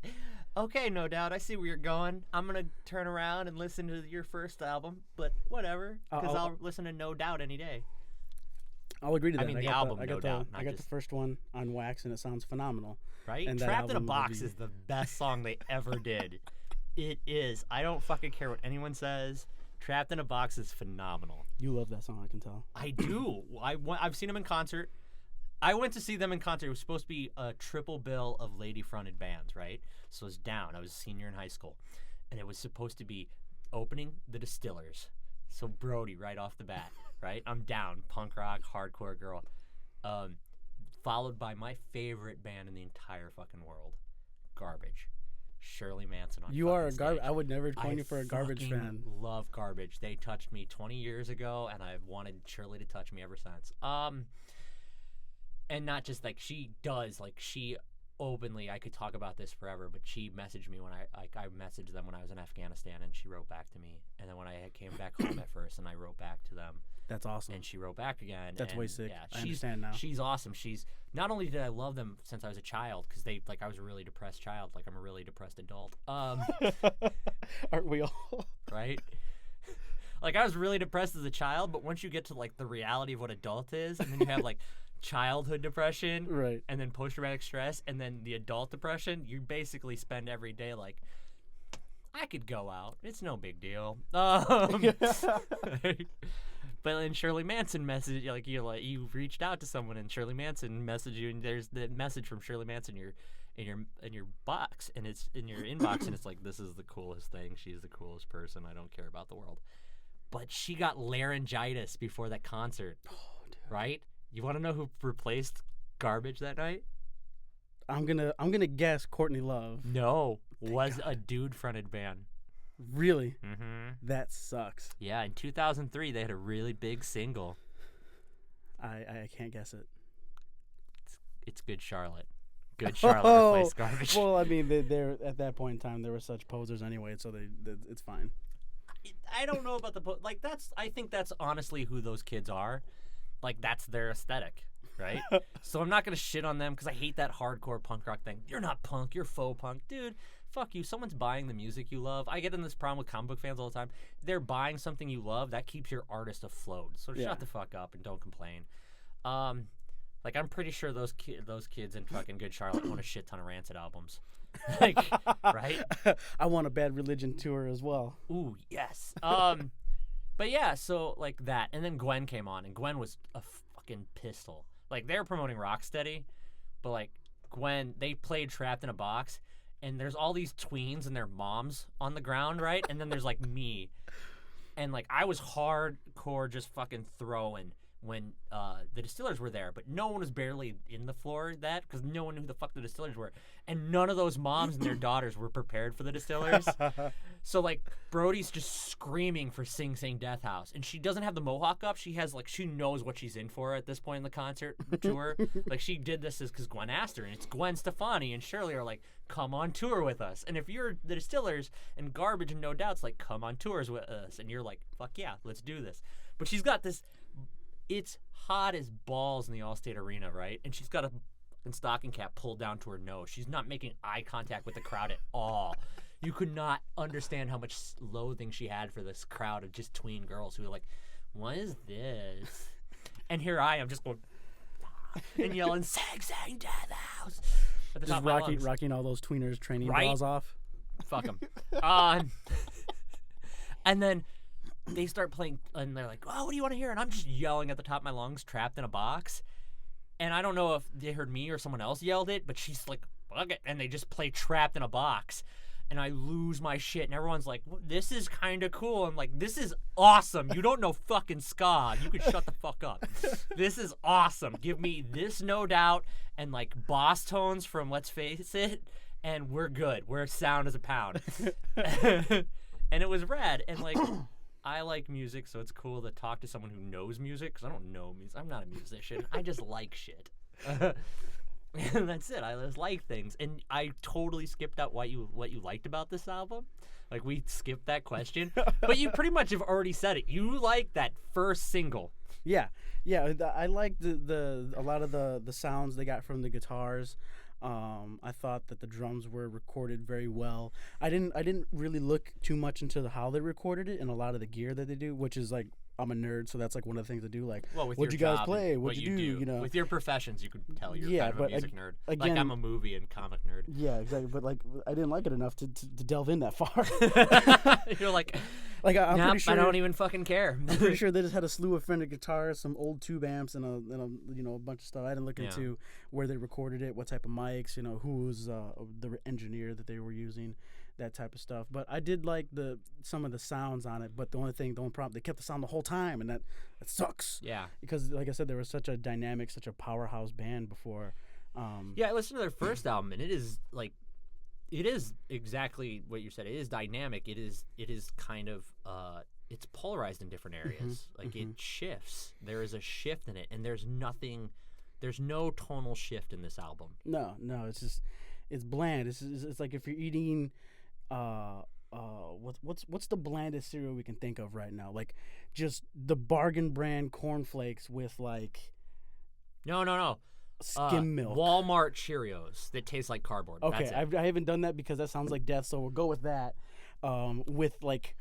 okay, No Doubt, I see where you're going. I'm going to turn around and listen to your first album, but whatever, because I'll listen to No Doubt any day. I'll agree to that. I mean, the album, No Doubt. I got the first one on wax, and it sounds phenomenal. Right? And Trapped in a Box is the best song they ever did. It is. I don't fucking care what anyone says. Trapped in a Box is phenomenal. You love that song, I can tell. I do. I've seen them in concert. I went to see them in concert. It was supposed to be a triple bill of lady-fronted bands, right? So I was down. I was a senior in high school. And it was supposed to be opening the Distillers. So Brody right off the bat, right? I'm down. Punk rock, hardcore girl. Followed by my favorite band in the entire fucking world, Garbage. Shirley Manson on You are a stage. Garbage. I would never coin you for a Garbage fan. Love Garbage. They touched me 20 years ago, and I've wanted Shirley to touch me ever since. And not just like she does, like she openly. I could talk about this forever, but she messaged me when I messaged them when I was in Afghanistan, and she wrote back to me. And then when I came back home at first, and I wrote back to them. That's awesome. And she wrote back again. That's way sick. Yeah, I understand now. She's awesome. She's not only did I love them since I was a child, because I was a really depressed child, like I'm a really depressed adult. Aren't we all? Right? Like I was really depressed as a child, but once you get to like the reality of what adult is, and then you have like childhood depression, right, and then post-traumatic stress, and then the adult depression, you basically spend every day like, I could go out. It's no big deal. But then Shirley Manson message, you reached out to someone, and Shirley Manson messaged you, and there's the message from Shirley Manson in your box, and it's in your inbox, and it's like, this is the coolest thing. She's the coolest person. I don't care about the world. But she got laryngitis before that concert, right? You want to know who replaced Garbage that night? I'm gonna guess Courtney Love. No, was a dude-fronted band. Really? Mm-hmm. That sucks. Yeah, in 2003 they had a really big single. I can't guess it. It's Good Charlotte. Good Charlotte replaced Garbage. Well, I mean, they're at that point in time they were such posers anyway, so it's fine. I don't know about I think that's honestly who those kids are. Like that's their aesthetic, right? So I'm not gonna shit on them because I hate that hardcore punk rock thing. You're not punk, you're faux punk, dude. Fuck you. Someone's buying the music you love. I get in this problem with comic book fans all the time. They're buying something you love that keeps your artist afloat. So shut the fuck up and don't complain. Like I'm pretty sure those kids in fucking Good Charlotte want a shit ton of Rancid albums. Like, right? I want a Bad Religion tour as well. Ooh, yes. But yeah, so like that, and then Gwen came on, and Gwen was a fucking pistol. Like they were promoting Rocksteady, but like Gwen, they played Trapped in a Box, and there's all these tweens and their moms on the ground, right? And then there's like me, and like I was hardcore just fucking throwing when the Distillers were there, but no one was barely in the floor because no one knew who the fuck the Distillers were, and none of those moms and their daughters were prepared for the Distillers. So like Brody's just screaming for Sing Sing Death House, and she doesn't have the mohawk up. She has like, she knows what she's in for at this point in the concert tour. Like she did this because Gwen asked her, and it's Gwen Stefani and Shirley are like, come on tour with us. And if you're the Distillers and Garbage and No Doubt's like, come on tours with us, and you're like, fuck yeah, let's do this. But she's got this. It's hot as balls in the Allstate Arena, right? And she's got a fucking stocking cap pulled down to her nose. She's not making eye contact with the crowd at all. You could not understand how much loathing she had for this crowd of just tween girls who were like, what is this? And here I am just going and yelling, Sing Sing Death House. At the top just of my lungs. rocking all those tweeners training Right? balls off. Fuck them. And then they start playing, and they're like, "Oh, what do you want to hear?" And I'm just yelling at the top of my lungs, "Trapped in a Box." And I don't know if they heard me or someone else yelled it, but she's like, "Fuck it," and they just play "Trapped in a Box." And I lose my shit, and everyone's like, "This is kind of cool." I'm like, "This is awesome. You don't know fucking ska. You can shut the fuck up. This is awesome. Give me this No Doubt and like boss tones from Let's Face It, and we're good. We're sound as a pound." And it was rad. And like, I like music, so it's cool to talk to someone who knows music, because I don't know music. I'm not a musician. I just like shit. And that's it. I just like things, and I totally skipped out what you liked about this album. Like, we skipped that question, but you pretty much have already said it. You like that first single. Yeah. I liked a lot of the sounds they got from the guitars. I thought that the drums were recorded very well. I didn't really look too much into how they recorded it and a lot of the gear that they do, which is like, I'm a nerd, so that's like one of the things I do. Like, well, with what'd your you guys job play? and What'd you do? You know, with your professions, you could tell you're Yeah, kind of a but music nerd. again- Like, I'm a movie and comic nerd. Yeah, exactly. But like, I didn't like it enough to delve in that far. You're like, Like, I'm nope, pretty sure. I don't even fucking care. I'm pretty sure they just had a slew of Fender guitars, some old tube amps, and a bunch of stuff. I didn't look into where they recorded it, what type of mics, who was the engineer that they were using, that type of stuff. But I did like some of the sounds on it. But the only problem, they kept the sound the whole time, and that sucks. Yeah. Because, like I said, there was such a dynamic, such a powerhouse band before. Yeah, I listened to their first album, and it is like, it is exactly what you said. It is dynamic. It is kind of it's polarized in different areas. It shifts. There is a shift in it, and there's no tonal shift in this album. No, it's bland. It's like if you're eating what's the blandest cereal we can think of right now? Like, just the bargain brand cornflakes with like No. skim milk. Walmart Cheerios that taste like cardboard. Okay, That's it. I haven't done that because that sounds like death, so we'll go with that. With like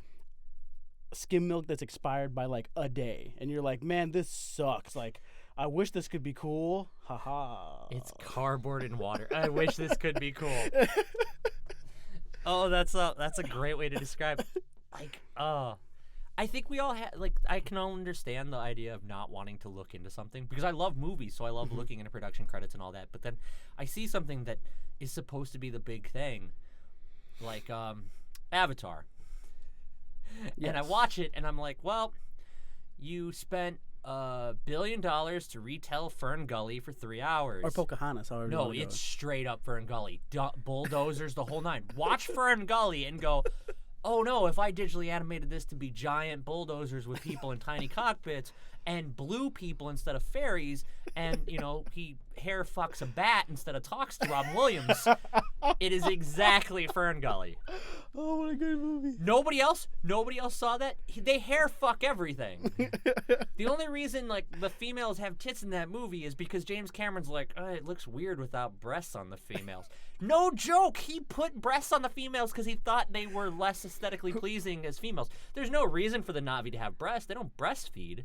skim milk that's expired by like a day, and you're like, man, this sucks. Like, I wish this could be cool. Haha. It's cardboard and water. I wish this could be cool. Oh, that's a great way to describe it. Like, I think we all I can understand the idea of not wanting to look into something, because I love movies, so I love looking into production credits and all that. But then I see something that is supposed to be the big thing, like Avatar. Yes. And I watch it, and I'm like, well, you spent $1 billion to retell Fern Gully for 3 hours. Or Pocahontas, however you No, wanna go. it's straight up Fern Gully. Bulldozers, the whole nine. Watch Fern Gully and go, oh no, if I digitally animated this to be giant bulldozers with people in tiny cockpits and blue people instead of fairies, and, he hair fucks a bat instead of talks to Robin Williams, it is exactly Fern Gully. Oh, what a great movie. Nobody else saw that. They hair fuck everything. The only reason the females have tits in that movie is because James Cameron's like, oh, it looks weird without breasts on the females. No joke. He put breasts on the females because he thought they were less aesthetically pleasing as females. There's no reason for the Na'vi to have breasts. They don't breastfeed.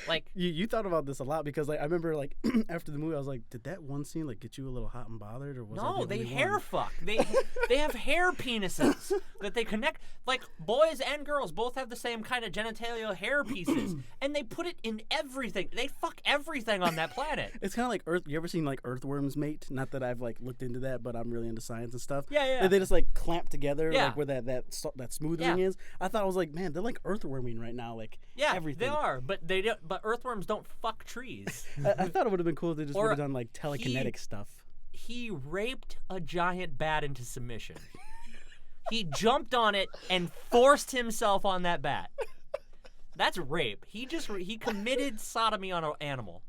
Like, you thought about this a lot, because I remember after the movie I was like, did that one scene get you a little hot and bothered, or was I no, the they only hair one? fuck. They have hair penises that they connect. Like, boys and girls both have the same kind of genitalia hair pieces, and they put it in everything. They fuck everything on that planet. It's kind of like Earth. You ever seen earthworms mate? Not that I've looked into that, but I'm really into science and stuff. Yeah. They just clamp together, Yeah. where that smoothing is. I thought, I was like, man, they're earthworming right now, Yeah, everything. they are, but they don't. But earthworms don't fuck trees. I thought it would have been cool if they just Or would have done telekinetic stuff. He raped a giant bat into submission. He jumped on it and forced himself on that bat. That's rape. He committed sodomy on an animal,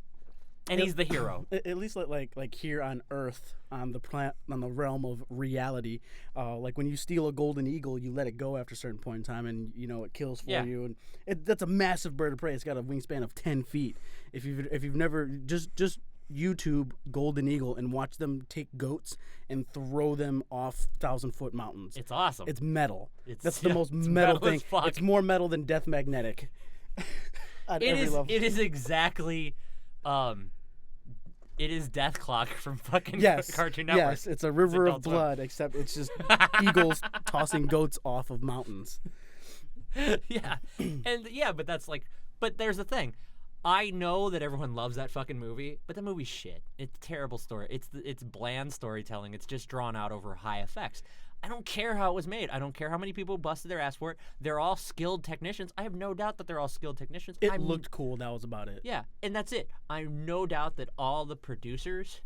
and he's the hero. At least like here on Earth, on the realm of reality, when you steal a golden eagle, you let it go after a certain point in time, and it kills for you, and that's a massive bird of prey. It's got a wingspan of 10 feet. If you've never just YouTube golden eagle and watch them take goats and throw them off 1,000-foot mountains. It's awesome. It's metal. That's the most it's metal metal thing. as fuck. It's more metal than Death Magnetic. At every level. It is exactly. It is Death Clock from fucking Cartoon Network. Yes, it's a river of Adult Swim. blood, except it's just eagles tossing goats off of mountains. Yeah, and yeah, but that's like, but there's the thing. I know that everyone loves that fucking movie, but that movie's shit. It's a terrible story. It's bland storytelling. It's just drawn out over high effects. I don't care how it was made. I don't care how many people busted their ass for it. They're all skilled technicians. I have no doubt that they're all skilled technicians. It looked cool. That was about it. Yeah, and that's it. I have no doubt that all the producers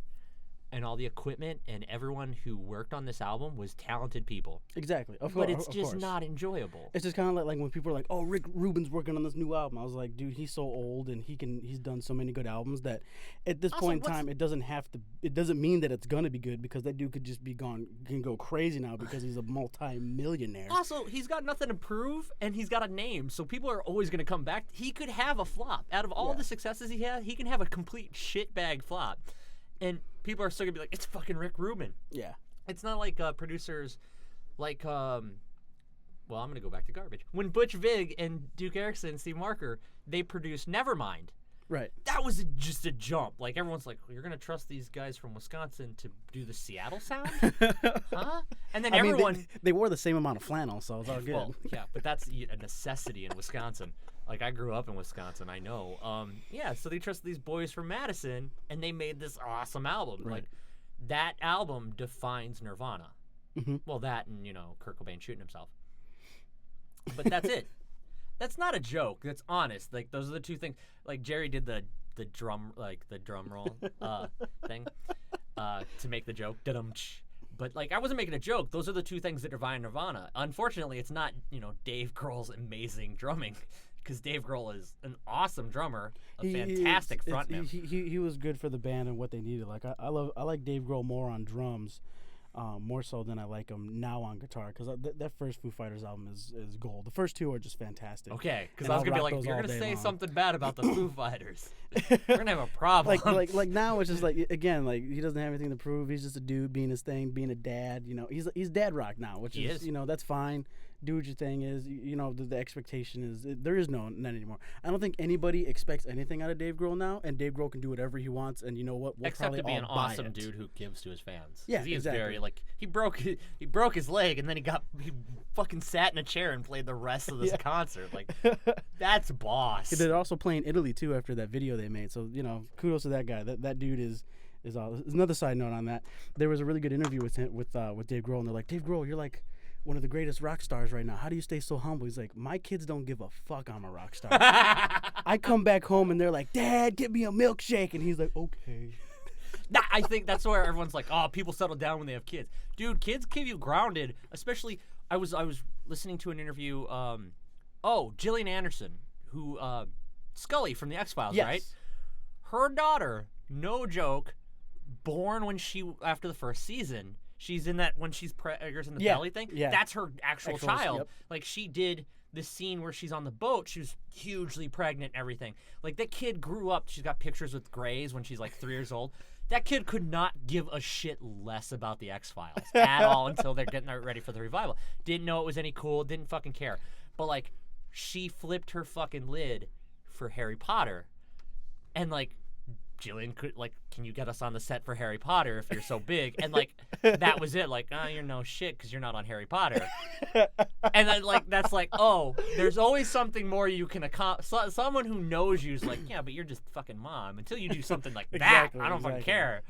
and all the equipment and everyone who worked on this album was talented people. Exactly. But it's just not enjoyable. It's just kind of like when people are like, "Oh, Rick Rubin's working on this new album." I was like, "Dude, he's so old and he's done so many good albums that at this point in time, it doesn't mean that it's gonna be good because that dude could just can go crazy now because he's a multi-millionaire." Also, he's got nothing to prove and he's got a name, so people are always gonna come back. He could have a flop. Out of all the successes he had, he can have a complete shitbag flop. And people are still gonna be like, it's fucking Rick Rubin. Yeah. It's not like producers like, well, I'm gonna go back to garbage. When Butch Vig and Duke Erickson and Steve Marker, they produced Nevermind. Right. That was just a jump. Like, everyone's like, well, you're gonna trust these guys from Wisconsin to do the Seattle sound? Huh? And then they wore the same amount of flannel, so it's all good. Well, yeah, but that's a necessity in Wisconsin. Like, I grew up in Wisconsin, I know. Yeah, so they trusted these boys from Madison, and they made this awesome album. Right. Like, that album defines Nirvana. Mm-hmm. Well, that and, Kurt Cobain shooting himself. But that's it. That's not a joke. That's honest. Like, those are the two things. Like, Jerry did the drum roll thing to make the joke. Da-dum-tsh. But, like, I wasn't making a joke. Those are the two things that define Nirvana. Unfortunately, it's not, Dave Grohl's amazing drumming. Because Dave Grohl is an awesome drummer, a fantastic frontman. He was good for the band and what they needed. Like I like Dave Grohl more on drums, more so than I like him now on guitar. Because that first Foo Fighters album is gold. The first two are just fantastic. Okay, because I was gonna be like, you're gonna say something bad about the Foo Fighters, we're gonna have a problem. like now it's just like again like he doesn't have anything to prove. He's just a dude being his thing, being a dad. He's dad rock now, which is that's fine. Do what your thing is. The expectation is there is none anymore. I don't think anybody expects anything out of Dave Grohl now, and Dave Grohl can do whatever he wants. And you know what? We'll Except to be an awesome it. Dude who gives to his fans. Yeah, he is exactly. Very he broke his leg, and then he fucking sat in a chair and played the rest of this concert. Like, that's boss. They're also playing Italy too after that video they made. So kudos to that guy. That dude is another side note on that. There was a really good interview with him with Dave Grohl, and they're like, Dave Grohl, you're like one of the greatest rock stars right now. How do you stay so humble? He's like, my kids don't give a fuck I'm a rock star. I come back home and they're like, Dad, get me a milkshake. And he's like, okay. I think that's where everyone's like, oh, people settle down when they have kids. Dude, kids keep you grounded. Especially, I was listening to an interview. Gillian Anderson, who Scully from the X-Files, right? Her daughter, no joke, born after the first season. She's in that when she's preggers in the belly thing. Yeah. That's her actual child. Yep. Like, she did the scene where she's on the boat. She was hugely pregnant and everything. Like, that kid grew up. She's got pictures with Grays when she's like 3 years old. That kid could not give a shit less about the X-Files at all until they're getting ready for the revival. Didn't know it was any cool. Didn't fucking care. But, like, she flipped her fucking lid for Harry Potter. And, like, Jillian could, like, can you get us on the set for Harry Potter if you're so big? And, like, that was it. Like, you're no shit because you're not on Harry Potter. And then, like, that's like, oh, there's always something more you can accomplish. Someone who knows you is like, yeah, but you're just fucking mom. Until you do something like that, I don't fucking care.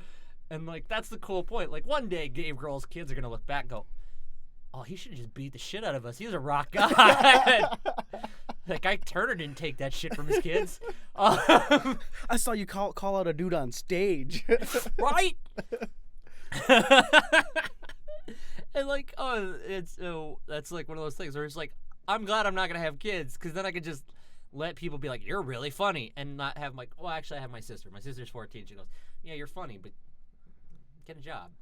And, like, that's the cool point. Like, one day Dave Grohl's kids are going to look back and go, oh, he should have just beat the shit out of us. He was a rock guy. Like, Ike Turner didn't take that shit from his kids. I saw you call out a dude on stage. Right? And, like, that's, like, one of those things where it's like, I'm glad I'm not going to have kids because then I could just let people be like, you're really funny, and not have, like, well, actually, I have my sister. My sister's 14. She goes, yeah, you're funny, but get a job.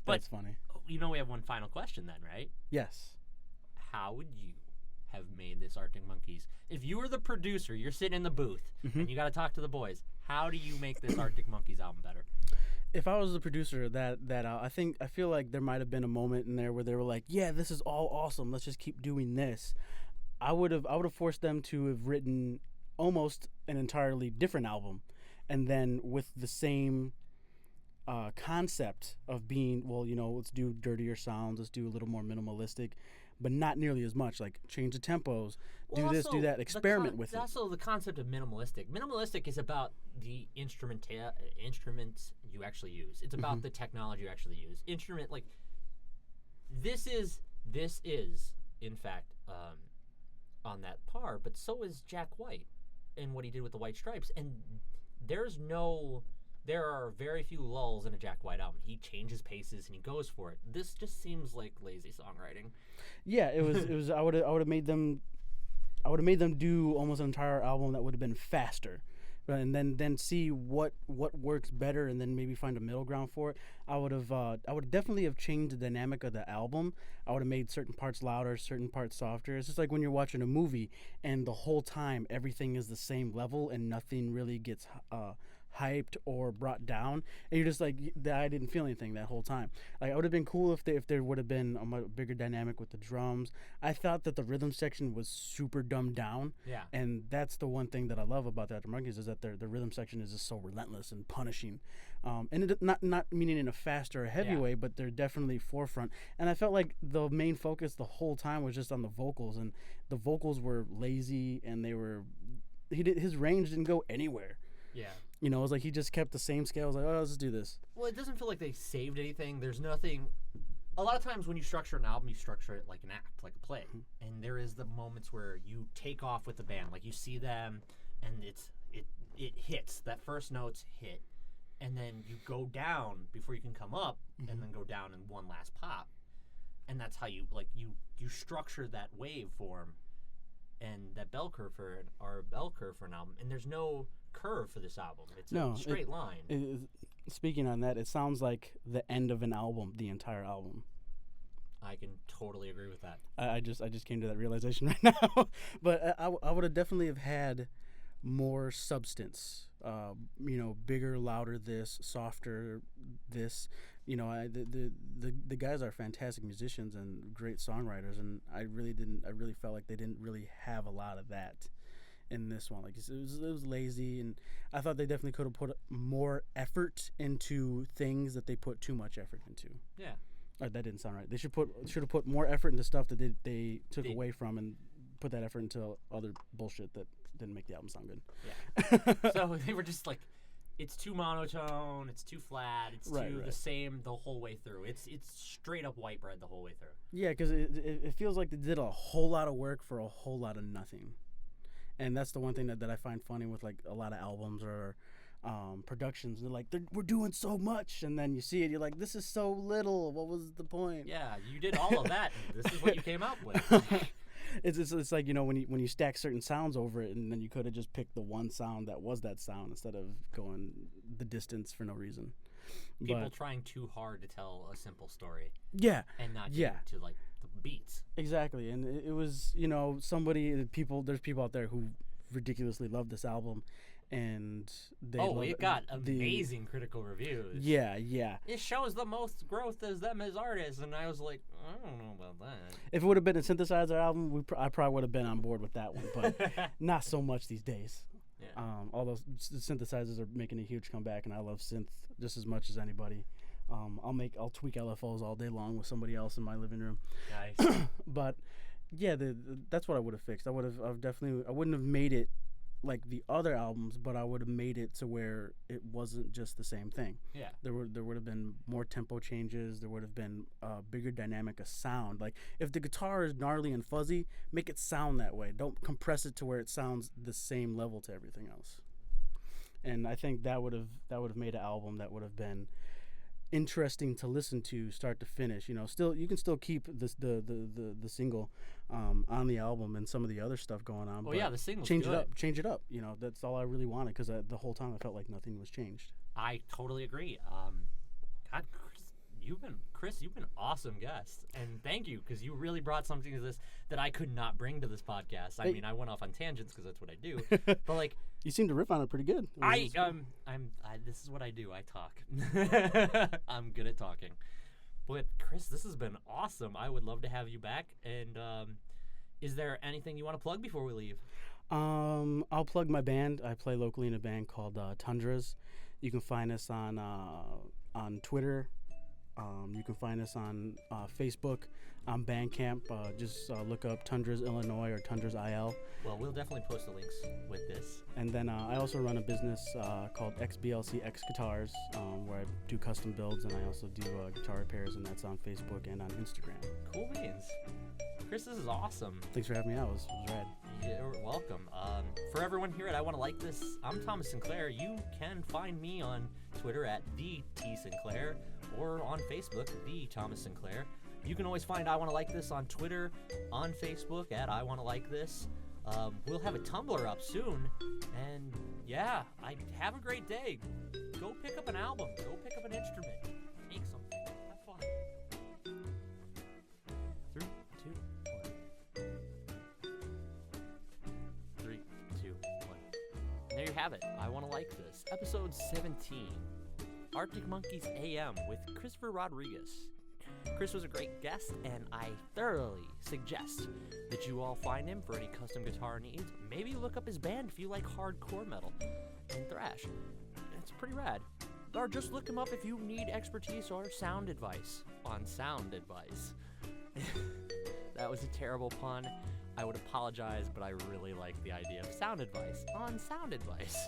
That's funny. We have one final question then, right? Yes. How would you have made this Arctic Monkeys? If you were the producer, you're sitting in the booth, and you got to talk to the boys. How do you make this Arctic Monkeys album better? If I was the producer of that I feel like there might have been a moment in there where they were like, yeah, this is all awesome. Let's just keep doing this. I would have forced them to have written almost an entirely different album, and then with the same concept of being, well, let's do dirtier sounds, let's do a little more minimalistic, but not nearly as much. Like change the tempos, do this, do that, experiment with it. Also, the concept of minimalistic. Minimalistic is about the instruments you actually use. It's about the technology you actually use. Instrument, like this is in fact on that par, but so is Jack White and what he did with the White Stripes. And there are very few lulls in a Jack White album. He changes paces and he goes for it. This just seems like lazy songwriting. Yeah, it was. I would have made them do almost an entire album that would have been faster, right? And then see what works better, and then maybe find a middle ground for it. I would definitely have changed the dynamic of the album. I would have made certain parts louder, certain parts softer. It's just like when you're watching a movie and the whole time everything is the same level and nothing really gets hyped or brought down, and you're just like, I didn't feel anything that whole time. Like, it would have been cool if there would have been a much bigger dynamic with the drums. I thought that the rhythm section was super dumbed down. Yeah. And that's the one thing that I love about the Arctic Monkeys, is that the rhythm section is just so relentless and punishing. And it, not meaning in a fast or a heavy way, but they're definitely forefront. And I felt like the main focus the whole time was just on the vocals, and the vocals were lazy, and his range didn't go anywhere. Yeah. It was like he just kept the same scale. I was like, oh, let's do this. Well, it doesn't feel like they saved anything. There's nothing. A lot of times when you structure an album, you structure it like an act, like a play. And there is the moments where you take off with the band. Like, you see them, and it hits. That first note's hit. And then you go down before you can come up, and then go down in one last pop. And that's how you structure that waveform and that bell curve for an album. And there's no curve for this album. It's a straight line. Speaking on that, it sounds like the end of an album, the entire album. I can totally agree with that. I just came to that realization right now. But I would have definitely have had more substance. Bigger, louder this, softer this. The guys are fantastic musicians and great songwriters, and I really felt like they didn't really have a lot of that in this one. Like, it was lazy, and I thought they definitely could have put more effort into things that they put too much effort into. Yeah. That didn't sound right. They should have put more effort into stuff that they took away from, and put that effort into other bullshit that didn't make the album sound good. Yeah. So they were just like, it's too monotone, it's too flat, it's the same the whole way through. It's straight up white bread the whole way through. Yeah, because it feels like they did a whole lot of work for a whole lot of nothing. And that's the one thing that I find funny with, like, a lot of albums or productions. They're like, we're doing so much, and then you see it, you're like, this is so little. What was the point? Yeah, you did all of that, and this is what you came up with. It's like, when you stack certain sounds over it, and then you could have just picked the one sound that was that sound instead of going the distance for no reason. People trying too hard to tell a simple story. Yeah. And not get to, like, the beats. Exactly. And it was, there's people out there who ridiculously love this album, and it got amazing critical reviews. Yeah. It shows the most growth as them as artists, and I was like, I don't know about that. If it would have been a synthesizer album, I probably would have been on board with that one, but not so much these days. Yeah. Although synthesizers are making a huge comeback, and I love synth just as much as anybody. I'll tweak LFOs all day long with somebody else in my living room. Nice. But yeah, that's what I would have fixed. I wouldn't have made it like the other albums, but I would have made it to where it wasn't just the same thing. Yeah. There would have been more tempo changes. There would have been a bigger dynamic of sound. Like, if the guitar is gnarly and fuzzy, make it sound that way. Don't compress it to where it sounds the same level to everything else. And I think that would have made an album that would have been interesting to listen to start to finish. Still, you can still keep the single on the album and some of the other stuff going on. Oh, yeah, the single. Change it up. That's all I really wanted, because the whole time I felt like nothing was changed. I totally agree. God, Chris, you've been an awesome guest, and thank you, because you really brought something to this that I could not bring to this podcast. I mean, I went off on tangents because that's what I do, but like, you seem to riff on it pretty good. This is what I do. I talk. I'm good at talking. But Chris, this has been awesome. I would love to have you back. And is there anything you want to plug before we leave? I'll plug my band. I play locally in a band called Tundras. You can find us on on Twitter. You can find us on Facebook, on Bandcamp. Just look up Tundras Illinois or Tundras IL. Well, we'll definitely post the links with this. And then I also run a business called XBLC X Guitars, where I do custom builds, and I also do guitar repairs, and that's on Facebook and on Instagram. Cool beans. Chris, this is awesome. Thanks for having me out. It was rad. You're welcome. For everyone here at I Want to Like This, I'm Thomas Sinclair. You can find me on Twitter at @TheTSinclair or on Facebook, The Thomas Sinclair. You can always find I Want to Like This on Twitter, on Facebook at I Want to Like This. We'll have a Tumblr up soon. And yeah, have a great day. Go pick up an album. Go pick up an instrument. Make something. Have fun. 3, 2, 1. 3, 2, 1. And there you have it. I Want to Like This. Episode 17. Arctic Monkeys AM with Christopher Rodriguez. Chris was a great guest, and I thoroughly suggest that you all find him for any custom guitar needs. Maybe look up his band if you like hardcore metal and thrash. It's pretty rad. Or just look him up if you need expertise or sound advice on sound advice. That was a terrible pun. I would apologize, but I really like the idea of sound advice on sound advice.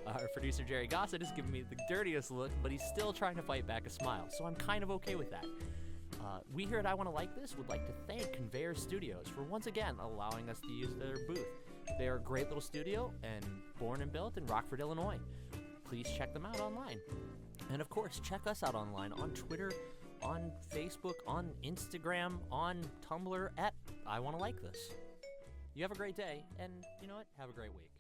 Our producer, Jerry Gossett, is giving me the dirtiest look, but he's still trying to fight back a smile, so I'm kind of okay with that. We here at I Want to Like This would like to thank Conveyor Studios for once again allowing us to use their booth. They're a great little studio and born and built in Rockford, Illinois. Please check them out online. And of course, check us out online on Twitter, on Facebook, on Instagram, on Tumblr at I Want to Like This. You have a great day, and you know what? Have a great week.